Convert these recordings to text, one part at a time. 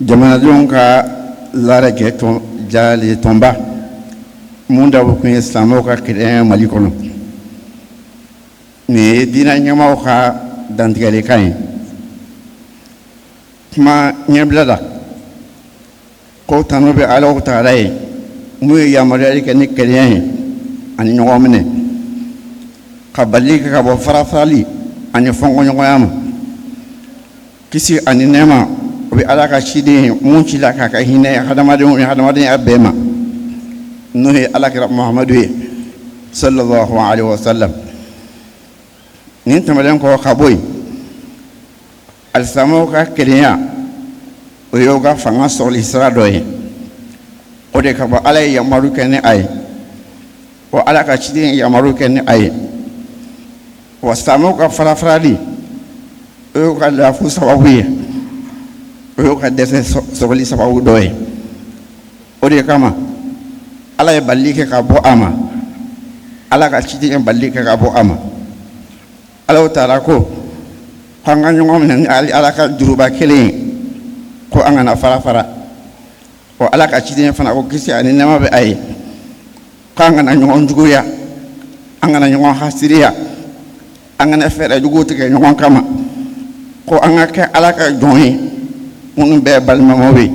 jamanadenw ka laara kɛ jali tɔnba mun dabɔ kun ye silamɛw ka kɛlɛ Mali kɔnɔ. Nin ye diinɛ ɲɛmaaw ka dantigɛlikan ye. Kuma ɲɛbila la ko tanu bɛ Alahu Taala ye mun ye yamaruyali kɛ ni kɛlɛ ye ani ɲɔgɔn minɛ ka bali kɛ ka bɔ farafarali ani fɔnkɔɲɔgɔnya ma. Kisi ani nɛɛma o bɛ Ala ka ciden mun ci la k'a ka hinɛ hadamadenw ni hadamadenya bɛɛ ma n'o ye Alakira Muhamadu ye sallallahu alaihi wa sallam. Nin tɛmɛnen kɔ ka bɔ yen, alisamɛw ka kelenya o y'o ka fanga sɔrɔli sira dɔ ye. O de ka bɔ Ala ye yamaru kɛ ni a ye, wa Ala ka ciden yamaru kɛ ni a ye, wa silamɛw ka farafarali o y'o ka lafu sababu ye, o y'o ka dɛsɛ sɔrɔli sababu dɔ ye. O de kama Ala ye bali kɛ ka bɔ a ma, Ala ka ciden ye bali kɛ ka bɔ a ma. Alahu Taala ko k'an ka ɲɔgɔn minɛ ni Ala ka juruba kelen ye, ko an kana fara-fara. Wa Ala ka ciden fana ko kisi ani nɛɛma bɛ a ye, k'an kana ɲɔgɔn juguya, an kana ɲɔgɔn hasiriya, an kana fɛɛrɛ jugu tigɛ ɲɔgɔn kama, ko an ka kɛ Ala ka jɔn ye minnu bɛɛ balimamaw ye.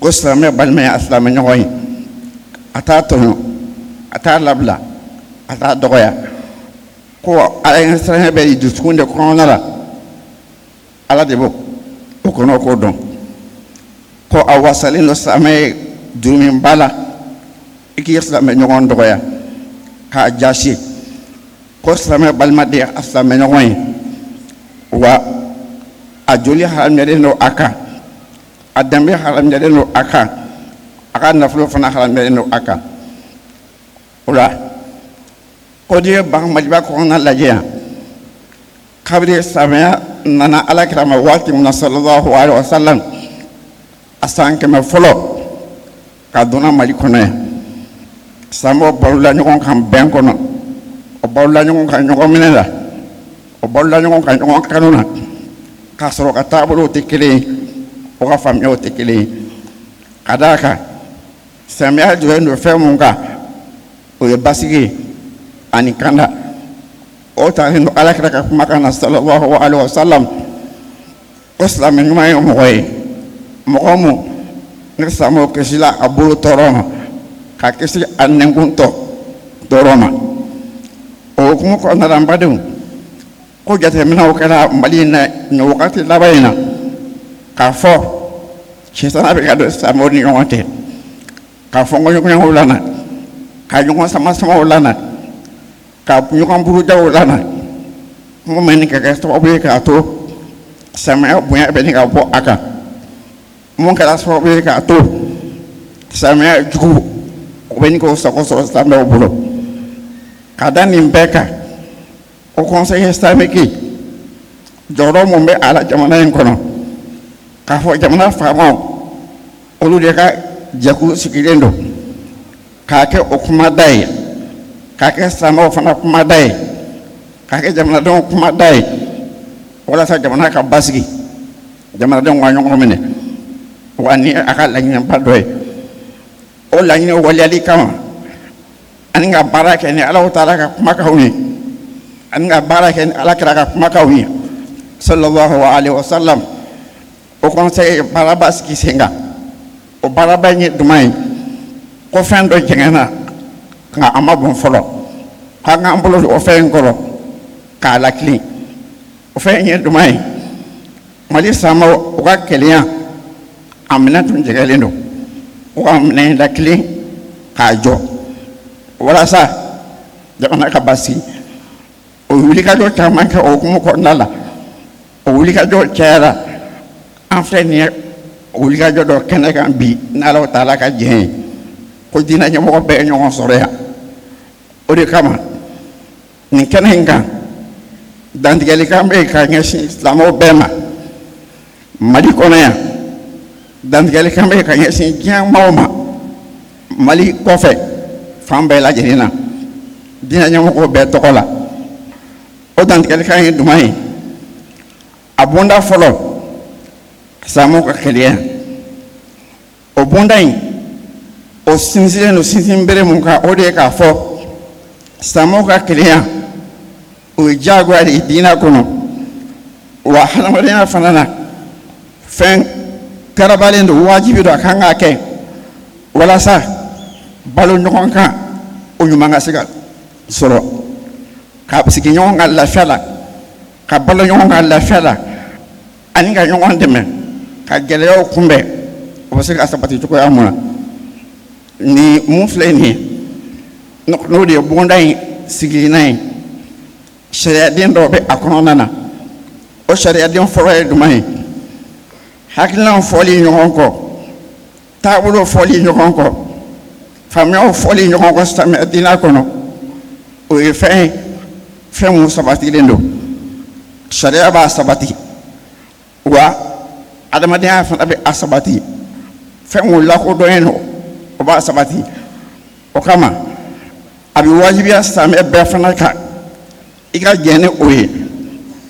Ko silamɛ balimaya silamɛ ɲɔgɔn ye, a t'a tɔɲɔ, a t'a labila, a t'a dɔgɔya. Ko Ala ye siranɲɛ bɛ dusukun de kɔnɔna la, Ala de b'o kɔnɔ k'o dɔn. Ko a wasalen don silamɛ ye juru min b'a la, i k'i silamɛ ɲɔgɔn dɔgɔya k'a jasi. Ko silamɛ balimadenya a silamɛ ɲɔgɔn ye, wa a joli haramuyalen don a kan, a danbe haramuyalen don a kan, a ka nafolo fana haramuyalen don a kan. O la ko n'i ye Maliba kɔnɔna lajɛ yan, kabini silamɛya nana Alakira ma waati min na sallallahu alaihi wa sallam, a san 100 fɔlɔ ka donna Mali kɔnɔ yan, silamɛw balola ɲɔgɔn kan bɛn kɔnɔ, o balola ɲɔgɔn kan ɲɔgɔn minɛ la, o balola ɲɔgɔn kan ɲɔgɔn kanu na, k'a sɔrɔ ka taabolow tɛ kelen ye, o ka faamuyaw tɛ kelen ye. Ka d'a kan silamɛya jɔlen don fɛn mun kan, o ye basigi ye ani kanda. O talen don Alakira ka kumakan na sallallahu alaihi wa sallam, ko silamɛ ɲuman ye mɔgɔ ye, mɔgɔ mun ni silamɛw kisila a bolo tɔɔrɔ ma, ka kisi a nɛnkuntɔ tɔɔrɔ ma. O hukumu kɔnɔna la n badenw, ko jateminɛw kɛra Mali in na nin wagati laban in na k'a fɔ sitana bɛ ka don silamɛw ni ɲɔgɔn cɛ, ka fɔnkɔɲɔgɔnyaw lana, ka ɲɔgɔn sama-samaw lana, ka ɲɔgɔn burujaw lana. Mun bɛ nin ka kɛ sababu ye k'a to silamɛya bonya bɛ nin ka bɔ a kan, mun kɛra sababu ye k'a to silamɛya jugu o bɛ nin k'o sago sɔrɔ silamɛw bolo. Ka da nin bɛɛ kan, o conseil islamique jɔyɔrɔ mun bɛ a la jamana in kɔnɔ, k'a fɔ jamana faamaw olu de ka jɛkulu sigilen don, k'a kɛ o kumada ye, k'a kɛ silamɛw fana kumada ye, k'a kɛ jamanadenw kumada ye, walasa jamana ka basigi, jamanadenw ka ɲɔgɔn minɛ. Wa ni a ka laɲiniba dɔ ye, o laɲini waliyali kama ani ka baara kɛ ni Alahu Taala ka kumakanw ye, ani ka baara kɛ ni Alakira ka kumakanw ye sallallahu alaihi wa sallam. O conseil baaraba sigi sen kan, o baaraba in ye jumɛn ye? Ko fɛn dɔ jɛngɛnna nka a ma bɔn fɔlɔ, k'an k'an bolo don o fɛn in kɔrɔ k'a lakilen. O fɛn in ye jumɛn ye? Mali silamɛw u ka kelenya a minɛ tun jɛgɛlen don, u ka minɛ lakilen k'a jɔ walasa jamana ka basigi. O wulikajɔ caman kɛ o hukumu kɔnɔna la, o wulikajɔ cayara. An filɛ nin ye o wulikajɔ dɔ kɛnɛ kan bi ni Alahu Taala ka jɛn ye, ko diinɛ ɲɛmɔgɔ bɛɛ ye ɲɔgɔn sɔrɔ yan. O de kama nin kɛnɛ in kan dantigɛlikan bɛ yen ka ɲɛsin silamɛw bɛɛ ma Mali kɔnɔ yan, dantigɛlikan bɛ yen ka ɲɛsin diɲɛ maaw ma Mali kɔfɛ fan bɛɛ lajɛlen na, diinɛ ɲɛmɔgɔw bɛɛ tɔgɔ la. O dantigɛlikan ye jumɛn ye? A bonda fɔlɔ silamɛw ka kɛlɛya o bonda in o sinsinnen don sinsin bere mun kan o de ye k'a fɔ silamɛw ka kɛlɛya o ye diyagoya de ye diinɛ kɔnɔ wa hadamadenya fana na fɛn karabalen don wajibi don a kan k'a kɛ walasa balo ɲɔgɔn kan o ɲuman ka se ka sɔrɔ ka sigi ɲɔgɔn ka lafiya la ka balo ɲɔgɔn ka lafiya la ani ka ɲɔgɔn dɛmɛ ka gɛlɛyaw kunbɛn o bɛ se ka sabati cogoya mun na ni mun filɛ nin ye n'o de ye bonda in sigilenna ye sariyaden dɔw bɛ a kɔnɔna na o sariyaden fɔlɔ ye jumɛn ye hakilinaw fɔli ɲɔgɔn kɔ taabolo fɔli ɲɔgɔn kɔ faamuyaw fɔli ɲɔgɔn kɔ silamɛya diinɛ kɔnɔ o ye fɛn ye fɛn mun sabatilen don sariya b'a sabati wa adamadenya fana bɛ a sabati fɛn mun lakodɔnnen don o b'a sabati o kama a bɛ wajibiya silamɛ bɛɛ fana kan i ka jɛn ni o ye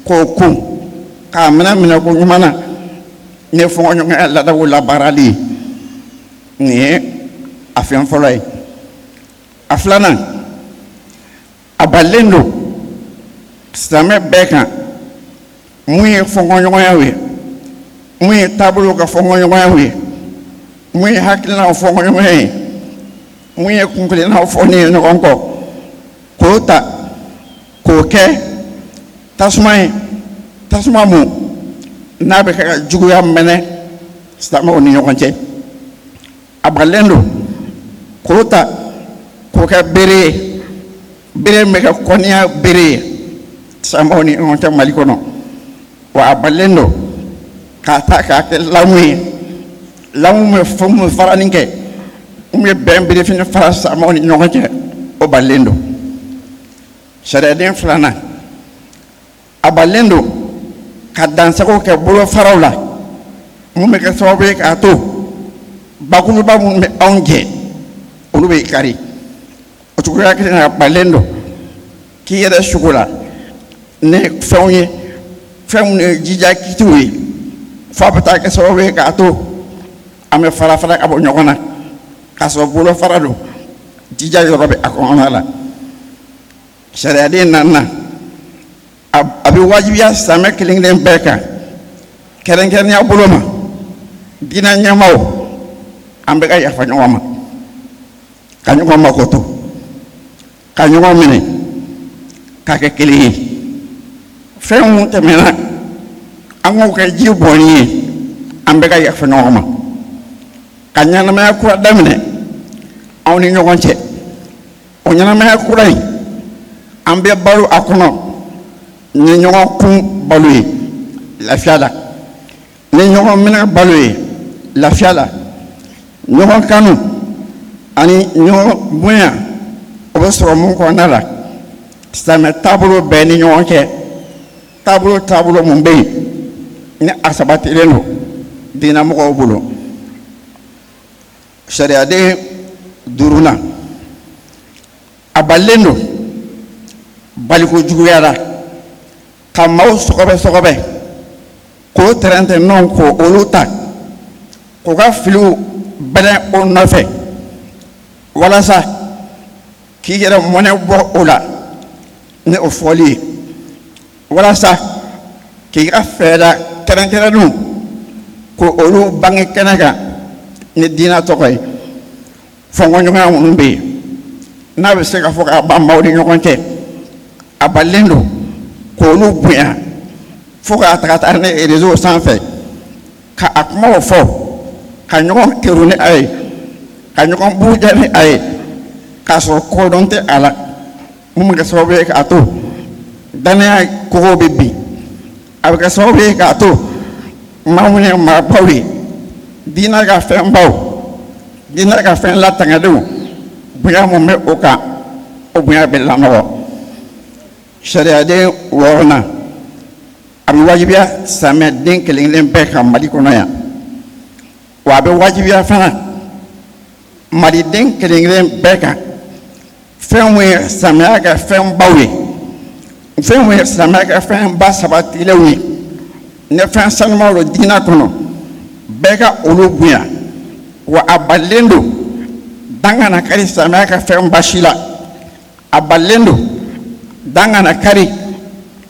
k'o kun k'a minɛ ko ɲuman na ni fɔɲɔgɔnya ladaw labaarali ye nin ye a fɛn fɔlɔ ye a filanan a balilen don silamɛ bɛɛ kan mun ye fɔɲɔgɔnyaw ye mun ye taabolo ka fɔɲɔgɔnyaw ye mun ye hakilinaw fɔɲɔgɔnya ye mun ye kunkilennaw fɔni ye ɲɔgɔn kɔ k'o ta k'o kɛ tasuma ye tasuma mun n'a bɛ kɛ ka juguya mɛnɛ silamɛw ni ɲɔgɔn cɛ a balilen don k'o ta k'o kɛ bere ye bere min bɛ kɛ kɔnniya bere ye silamɛw ni ɲɔgɔn cɛ Mali kɔnɔ wa a balilen don k'a ta k'a kɛ lamu ye lamu bɛ fɛn mun farani kɛ mun bɛ bɛn berefini fara silamɛw ni ɲɔgɔn cɛ o balilen don sariyaden filanan a balilen don ka dansago kɛ bolofaraw la mun bɛ kɛ sababu ye k'a to bakuruba minnu bɛ anw jɛ olu bɛ kari o cogoya kelen na a balilen don k'i yɛrɛ sugo la ni fɛnw ye fɛn minnu ye jija kitiw ye fo a bɛ taa kɛ sababu ye k'a to an bɛ fara fara ka bɔ ɲɔgɔn na k'a sɔrɔ bolofara don jija yɔrɔ bɛ a kɔnɔna la sariyaden naaninan a bɛ wajibiya silamɛ kelen kelen bɛɛ kan kɛrɛnkɛrɛnnenya bolo ma diinɛ ɲɛmaaw an bɛ ka yafa ɲɔgɔn ma ka ɲɔgɔn makoto ka ɲɔgɔn minɛ k'a kɛ kelen ye fɛn mun tɛmɛna an k'o kɛ ji bɔnni ye an bɛ ka yafa ɲɔgɔn ma ka ɲɛnamaya kura daminɛ aw ni ɲɔgɔn cɛ o ɲɛnamaya kura in an bɛ balo a kɔnɔ ni ɲɔgɔn kun balo ye lafiya la ni ɲɔgɔn minɛ balo ye lafiya la ɲɔgɔn kanu ani ɲɔgɔn bonya o bɛ sɔrɔ mun kɔnɔna la silamɛ taabolo bɛɛ ni ɲɔgɔn cɛ taabolo mun bɛ yen ni a sabatilen don diinɛmɔgɔw bolo sariyaden duurunan a balilen don balikojuguya la ka maaw sɔgɔbɛ k'o tɛrɛntɛnnenw ko olu ta k'u ka filiw bɛlɛn o nɔfɛ walasa k'i yɛrɛ mɔnɛ bɔ o la ni o fɔli ye walasa k'i ka fɛɛrɛ kɛrɛnkɛrɛnnenw ko olu bange kɛnɛ kan ni diinɛ tɔgɔ ye fɔnkɔɲɔgɔnya minnu bɛ yen n'a bɛ se ka fɔ k'a ban maaw ni ɲɔgɔn cɛ a balilen don k'olu bonya fo k'a ta ka taa ni réseau sanfɛ ka a kumaw fɔ ka ɲɔgɔn keru ni a ye ka ɲɔgɔn buruja ni a ye k'a sɔrɔ kodɔn tɛ a la mun bɛ kɛ sababu ye k'a to danaya kogow bɛ bin a bɛ kɛ sababu ye k'a to maa minnu ye maabaw ye diinɛ ka fɛn baw diinɛ ka fɛn latangadenw bonya mun bɛ o kan o bonya bɛ lanɔgɔ sariyaden wɔɔrɔnan a bɛ wajibiya silamɛden kelen kelen bɛɛ kan Mali kɔnɔ yan wa a bɛ wajibiya fana maliden kelen kelen bɛɛ kan fɛn mun ye silamɛya ka fɛn baw ye fɛn mun ye silamɛya ka fɛn ba sabatilenw ye ni fɛn sanumaw don diinɛ kɔnɔ bɛɛ ka olu bonya wa a balilen don dan kana kari silamɛya ka fɛn basi la a balilen don dan kana kari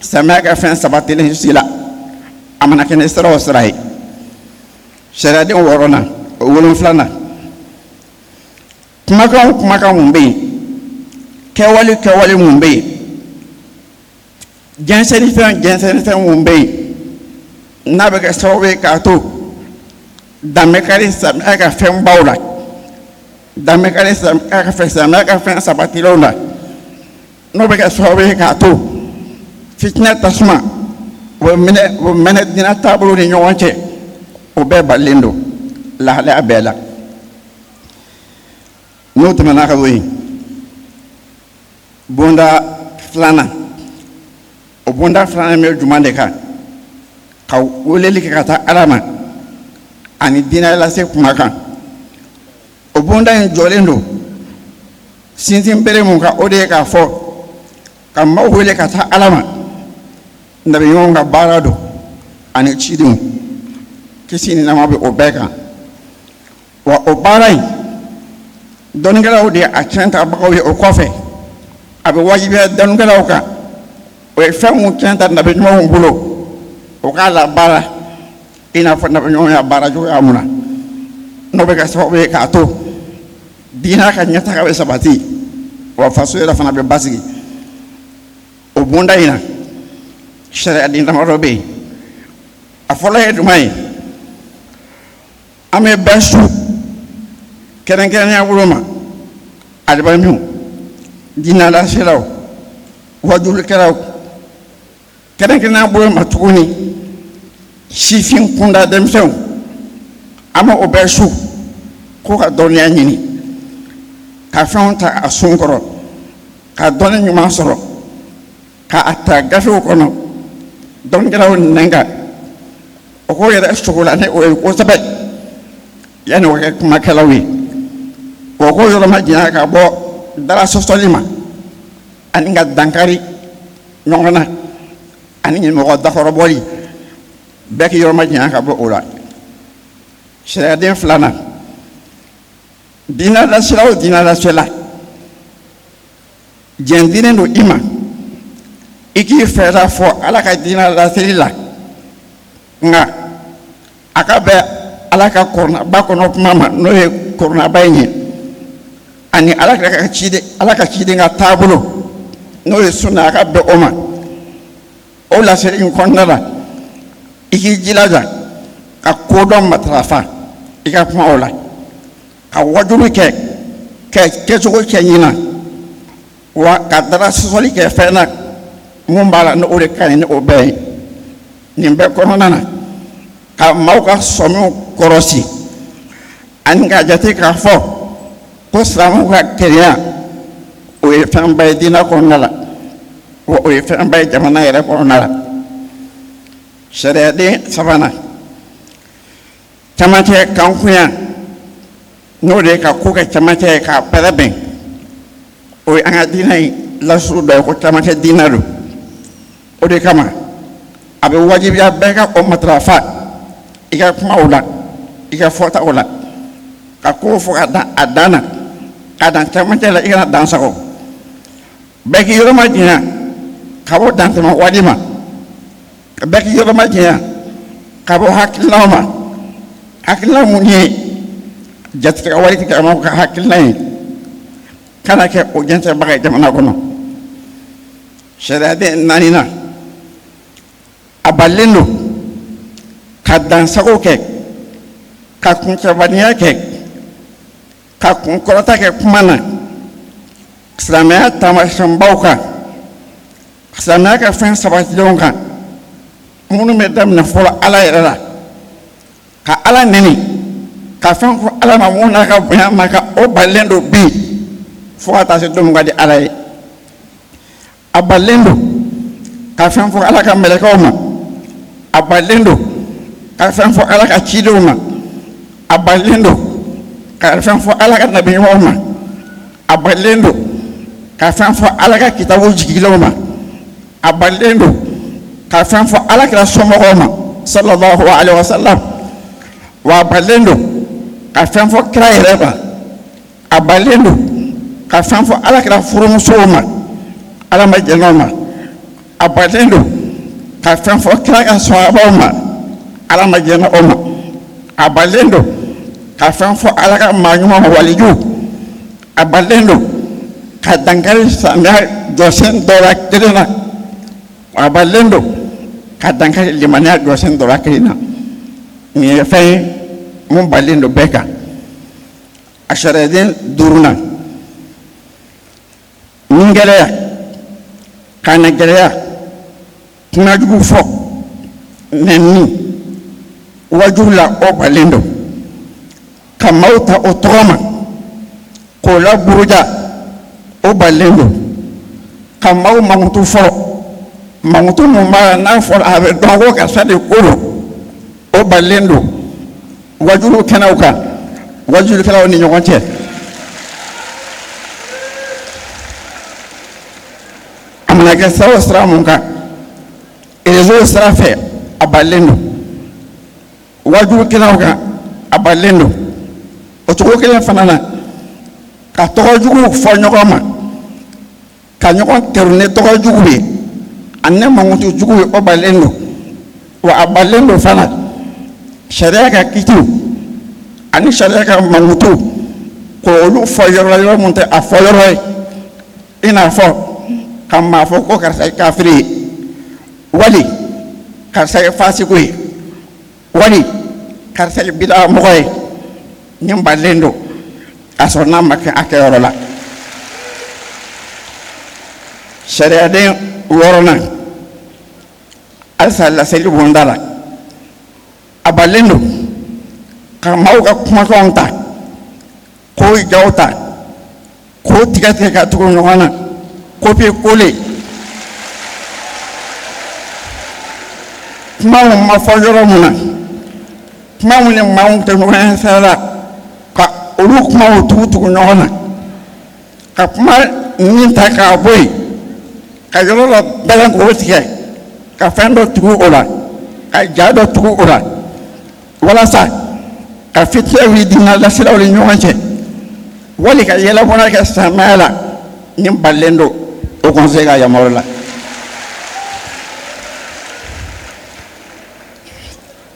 silamɛya ka fɛn sabatilen si la a mana kɛ ni sira o sira ye sariyaden 6nan 7nan kumakan mun bɛ yen kɛwale mun bɛ yen jɛnsɛnifɛn mun bɛ yen n'a bɛ kɛ sababu ye k'a to danbe kari silamɛya ka fɛn baw la danbe kari silamɛya ka fɛn sabatilenw la n'o bɛ kɛ sababu ye k'a to fitinɛ tasuma o mɛnɛ diinɛ taabolo ni ɲɔgɔn cɛ o bɛɛ balilen don lahalaya bɛɛ la n'o tɛmɛna ka bɔ yen bonda filanan o bonda filanan bɛ jumɛn de kan ka weleli kɛ ka taa Ala ma ani diinɛ lase kuma kan o bonda in jɔlen don sinsin bere mun kan o de ye k'a fɔ ka maaw wele ka taa Ala ma nabiɲɔgɔnw ka baara don ani cidenw kisi ni nɛɛma bɛ o bɛɛ kan wa o baara in dɔnnikɛlaw de ye a tiɲɛ tabagaw ye o kɔfɛ a bɛ wajibiya dɔnnikɛlaw kan o ye fɛn mun tiɲɛ ta nabiɲɔgɔnw bolo o k'a labaara i n'a fɔ nabiɲɔgɔnw y'a baara cogoya mun na n'o bɛ kɛ sababu ye k'a to diinɛ ka ɲɛtaga bɛ sabati wa faso yɛrɛ fana bɛ basigi o bonda in na sariyaden damadɔ bɛ yen a fɔlɔ ye jumɛn ye an bɛ bɛɛ su kɛrɛnkɛrɛnnenya bolo ma alimamiw diinɛlaselaw wajulikɛlaw kɛrɛnkɛrɛnnenya bolo ma tuguni sifin kunda denmisɛnw an bɛ o bɛɛ su ko ka dɔnniya ɲini ka fɛnw ta a sun kɔrɔ ka dɔnni ɲuman sɔrɔ k'a ta gafew kɔnɔ dɔnnikɛlaw nɛn kan o ko yɛrɛ sogo la ni o ye kosɛbɛ yanni o kɛ kumakɛlaw ye o ko yɔrɔ ma janya ka bɔ dara sɔsɔli ma ani ka dankari ɲɔgɔn na ani ɲɛmɔgɔ dakɔrɔbɔli bɛɛ k'i yɔrɔ ma janya ka bɔ o la sariyaden 2nan diinɛlasela o diinɛlasela diɲɛ diinen don i ma i k'i fɛɛrɛ fɔ Ala ka diinɛ laseli la nka a ka bɛn Ala ka kɔrɔnaba kɔnɔ kuma ma n'o ye kɔrɔnaba in ye ani Ala ka ciden ka taabolo n'o ye sunna a ka bɛn o ma o laseli in kɔnɔna la i k'i jilaja ka kodɔn matarafa i ka kuma o la ka wajulu kɛ kɛcogo cɛ ɲina wa ka dara sɔsɔli kɛ fɛn na mun b'a la n'o de ka ɲi ni o bɛɛ ye nin bɛɛ kɔnɔna na ka maaw ka sɔmiw kɔrɔsi ani ka jate k'a fɔ ko silamɛw ka kɛnɛya o ye fɛnba ye diinɛ kɔnɔna la wa o ye fɛnba ye jamana yɛrɛ kɔnɔna la sariyaden 3nan camancɛ kankunya n'o de ye ka ko kɛ camancɛ ye k'a pɛrɛn o ye an ka diinɛ in lasuru dɔ ye ko camancɛ diinɛ don o de kama a bɛ wajibiya bɛɛ ka o matarafa i ka kumaw la i ka fɔtaw la ka ko fɔ ka dan a dan na ka dan camancɛ la i kana dan sago bɛɛ k'i yɔrɔ ma janya ka bɔ dantɛmɛ wale ma bɛɛ k'i yɔrɔ ma janya ka bɔ hakilinaw ma hakilina mun ye jatigɛ wale tigɛmɔgɔw ka hakilina ye kana kɛ o jɛnsɛnbaga ye jamana kɔnɔ sariyaden 4nan a balilen don ka dansago kɛ ka kuncɛbaniya kɛ ka kunkɔrɔta kɛ kuma na silamɛya taamasiyɛnbaw kan silamɛya ka fɛn sabatilenw kan minnu bɛ daminɛ fɔlɔ Ala yɛrɛ la ka Ala nɛni ka fɛn fɔ Ala ma mun n'a ka bonya ma ka o balilen don bi fo ka taa se don min ka di Ala ye a balilen don ka fɛn fɔ Ala ka mɛlɛkɛw ma a balilen don ka fɛn fɔ Ala ka cidenw ma a balilen don ka fɛn fɔ Ala ka nabiɲumanw ma a balilen don ka fɛn fɔ Ala ka kitabu jigilaw ma a balilen don ka fɛn fɔ Ala kira somɔgɔw ma sallallahu alaihi wasallam wa balendo ka fɛn fɔ kira yɛrɛ ma a balen don ka fɛn fɔ alakira furumusow ma ala ma jɛnɛw ma a balen don ka fɛn fɔ kira ka sɔhabaw ma ala ma jɛnɛw ma a balen don ka fɛn fɔ ala ka maa ɲuman ma walijuw a balen don ka dankari samiya jɔsen dɔ la kelen na a balen don ka dankari limaniya jɔsen dɔ la kelen na nin ye fɛn ye mun balen don bɛɛ kan a sariyalen 5nan ni gɛlɛya kana gɛlɛya kumajugu fɔ nɛnni wajuru la o balen don ka maaw ta o tɔgɔ ma k'o laburuja o balen don ka maaw mankutu fɔ mankutu mun b'a la n'a fɔra a bɛ dɔn ko karisa de ko don o balen don wajuru kɛnɛw kan wajurukɛlaw ni ɲɔgɔn cɛ a mana kɛ sira o sira mun kan réseau sira fɛ a balen don wajurukɛlaw kan a balen don o cogo kelen fana na ka tɔgɔjuguw fɔ ɲɔgɔn ma ka ɲɔgɔn kɛru ni tɔgɔjugu ye ani mankutujugu ye o balen don wa a balen don fana sariya ka kitiw ani sariya ka mankutu k'olu fɔ yɔrɔ la yɔrɔ mun tɛ a fɔ yɔrɔ ye i n'a fɔ ka maa fɔ ko karisa ye kafiri ye wali karisa ye fasiku ye wali karisa ye bida mɔgɔ ye nin balen don a sɔrɔ n'a ma kɛ a kɛyɔrɔ la sariyaden 6nan halisa laseli bonda la a balen don ka maaw ka kumakanw ta k'o jaw ta k'o tigɛ ka tugu ɲɔgɔn na copier coller kuma mun ma fɔ yɔrɔ mun na kuma mun ni maaw tɛ ɲɔgɔn ye sira la ka olu kumaw tugu ɲɔgɔn na ka kuma nin ta k'a bɔ yen ka yɔrɔ dɔ bɛlɛn k'o tigɛ ka fɛn dɔ tugu o la ka ja dɔ tugu o la walasa ka fitiya wuli diinɛ lasiraw ni ɲɔgɔn cɛ wali ka yɛlɛbɔnna kɛ silamɛya la nin balen don o conseil ka yamaruya la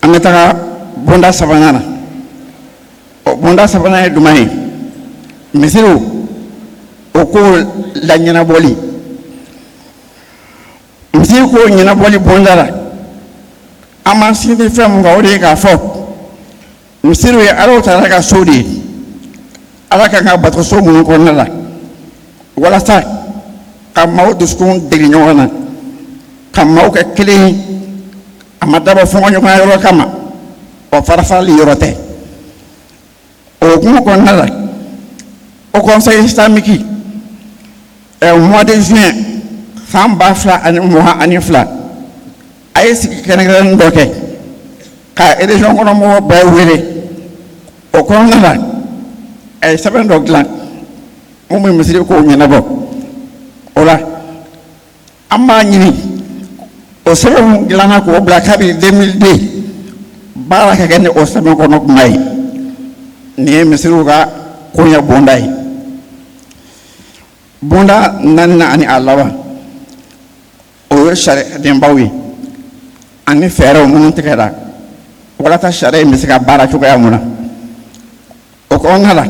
an bɛ taga bonda sabanan na o bonda sabanan ye jumɛn ye misiriw o ko la ɲɛnabɔli misiri ko ɲɛnabɔli bonda la an b'an sinsin fɛn mun kan o de ye k'a fɔ misiriw ye Ala Taala ka so de ye Ala kan ka bato so minnu kɔnɔna la walasa ka maaw dusukun dege ɲɔgɔn na ka maaw kɛ kelen ye a ma dabɔ fɔɲɔgɔnya yɔrɔ kama o farafarali yɔrɔ tɛ o hukumu kɔnɔna la o conseil islamique mois de juin san 2022 a ye sigi kɛrɛnkɛrɛnnen dɔ kɛ ka région kɔnɔ mɔgɔw bɛɛ wele o kɔnɔna la a ye sɛbɛn dɔ dilan mun bɛ misiri kow ɲɛnabɔ o la an b'a ɲini o sɛbɛn mun dilanna k'o bila kabini 2002 baara ka kɛ ni o sɛbɛn kɔnɔ kuma ye nin ye misiriw ka koɲɛ bonda ye bonda 4nan ani a laban o ye sariyadenbaw ye ani fɛɛrɛw minnu tigɛra walasa sariya in bɛ se ka baara cogoya mun na o kɔnɔna la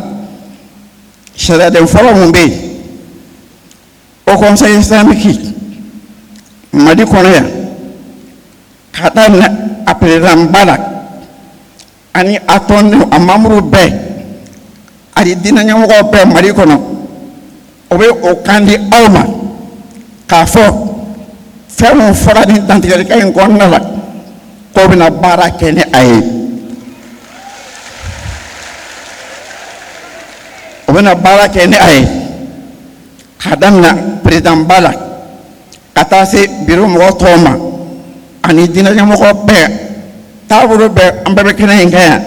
sariyaden fɔlɔ mun bɛ yen o conseil islamique Mali kɔnɔ yan ka daminɛ a président ba la ani a tɔndenw a membre bɛɛ ani diinɛ ɲɛmɔgɔw bɛɛ Mali kɔnɔ o bɛ o kan di aw ma k'a fɔ fɛn mun fɔra nin dantigɛlikɛ in kɔnɔna la k'o bɛna baara kɛ ni a ye o bɛna baara kɛ ni a ye ka daminɛ président ba la ka taa se biro mɔgɔ tɔw ma ani diinɛ ɲɛmɔgɔ bɛɛ taabolo bɛɛ an bɛɛ bɛ kɛnɛ in kɛ yan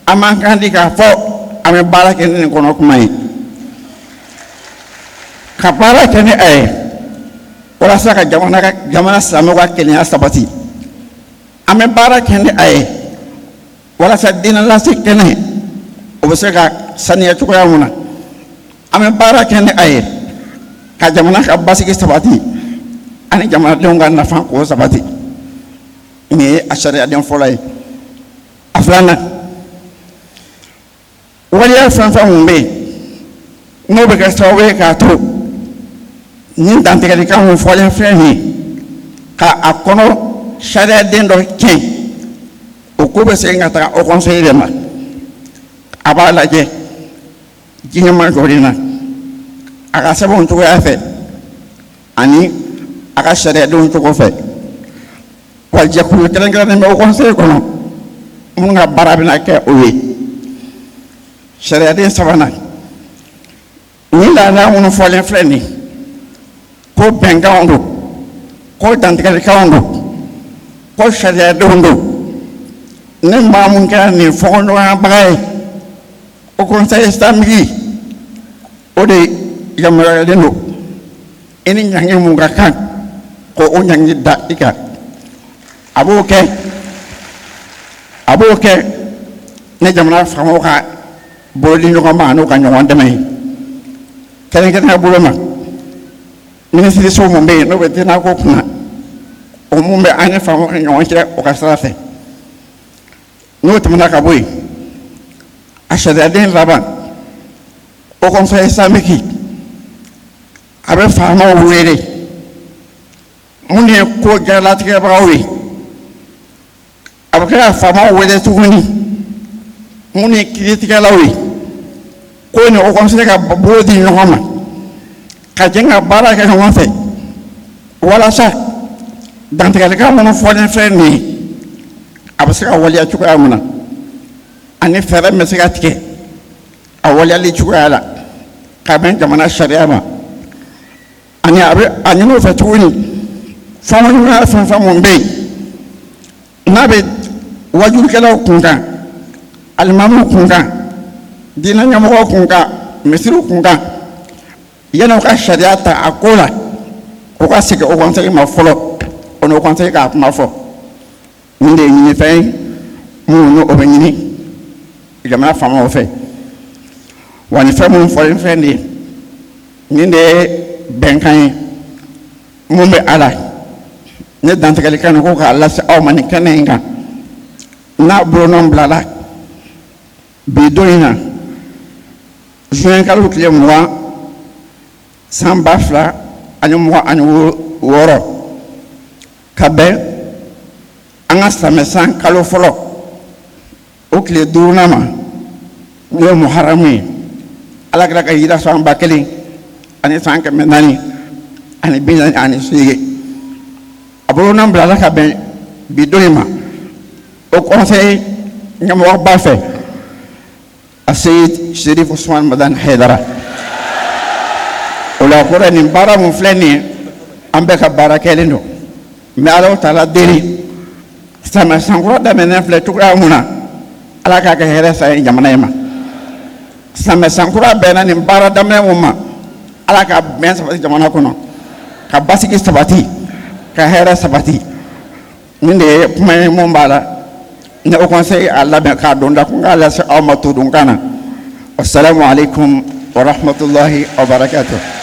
an b'an kan di k'a fɔ an bɛ baara kɛ ni nin kɔnɔ kuma ye ka baara kɛ ni a ye walasa ka jamana silamɛw ka kelenya sabati an bɛ baara kɛ ni a ye walasa diinɛ lase kɛnɛ o bɛ se ka saniya cogoya mun na an bɛ baara kɛ ni a ye ka jamana ka basigi sabati ani jamanadenw ka nafa k'o sabati nin ye a sariyaden fɔlɔ ye. a filanan waleya fɛn fɛn mun bɛ yen n'o bɛ kɛ sababu ye k'a to nin dantigɛlikan mun fɔlen filɛ nin ye ka a kɔnɔ sariyaden dɔ tiɲɛ o ko bɛ segin ka taga o conseil de ma a b'a lajɛ diɲɛma dɔ de na a ka sɛbɛnw cogoya fɛ ani a ka sariyadenw cogo fɛ wa jɛkulu kɛrɛnkɛrɛnnen bɛ o conseil kɔnɔ minnu ka baara bɛna kɛ o ye. sariyaden sabanan ni laada minnu fɔlen filɛ nin ko bɛnkanw don ko dantigɛlikanw don ko sariyadenw don ni maa mun kɛra nin fɔɲɔgɔnyabaga ye o conseil islamique o de yamaruyalen don i ni ɲangi mun ka kan ko o ɲangi da i kan a b'o kɛ ne jamana faamaw ka bolo di ɲɔgɔn ma n'u ka ɲɔgɔn dɛmɛ ye kɛrɛnkɛrɛnnenya bolo ma minisiriso mun bɛ yen n'o bɛ diinɛ ko kunna o mun bɛ an ni faamaw ni ɲɔgɔn cɛ o ka sira fɛ n'o tɛmɛna ka bɔ yen a sariyaden laban o conseil islamique a bɛ faamaw wele minnu ye ko jalatigɛbagaw ye a bɛ kɛ ka faamaw wele tuguni minnu ye kiiritigɛlaw ye ko ni o conseil ka bolo di ɲɔgɔn ma ka jɛ ka baara kɛ ɲɔgɔn fɛ walasa dantigɛlikan minnu fɔlen filɛ nin ye a bɛ se ka waleya cogoya min na ani fɛɛrɛ bɛ se ka tigɛ a waleyali cogoya la ka bɛn jamana sariya ma ani a ɲini o fɛ tuguni fɔɲɔgɔnya fɛn fɛn mun bɛ yen n'a bɛ wajurukɛlaw kunkan alimamiw kunkan diinɛ ɲɛmɔgɔw kunkan misiriw kunkan yan'u ka sariya ta a ko la u ka segin o conseil ma fɔlɔ o n'o conseil k'a kuma fɔ nin de ye ɲinifɛn ye minnu n'o bɛ ɲini jamana faamaw fɛ wa ni fɛn minnu fɔlen filɛ nin ye nin de ye bɛnkan ye mun bɛ a la ne dantigɛlikan nin ko k'a lase aw ma nin kɛnɛ in kan n'a bolonɔ bilala bi don in na juin kalo tile 20 san 2026 ka bɛn an ka samɛsan kalo fɔlɔ o tile 5nan ma n'o ye muharamu ye alakira ka hijira san 1000 ani san 400 ani 48 a bolonɔ bilala ka bɛn bi don in ma o conseil ɲɛmɔgɔba fɛ a Seyid Sherif Usman Madani Haidara o la kɔrɔ nin baara mun filɛ nin ye an bɛɛ ka baara kɛlen don mais Alahu Taala deli samɛsan kura daminɛ filɛ cogoya mun na Ala k'a kɛ hɛrɛ sa ye jamana in ma samɛsan kura bɛnna nin baara daminɛ mun ma Ala ka bɛn sabati jamana kɔnɔ ka basigi sabati ka hɛrɛ sabati nin de ye kuma ye mun b'a la ne o conseil a labɛn k'a don da ko n k'a lase aw ma tudunkan na assalamu alaikum wa rahmatullahi wa barakatuh.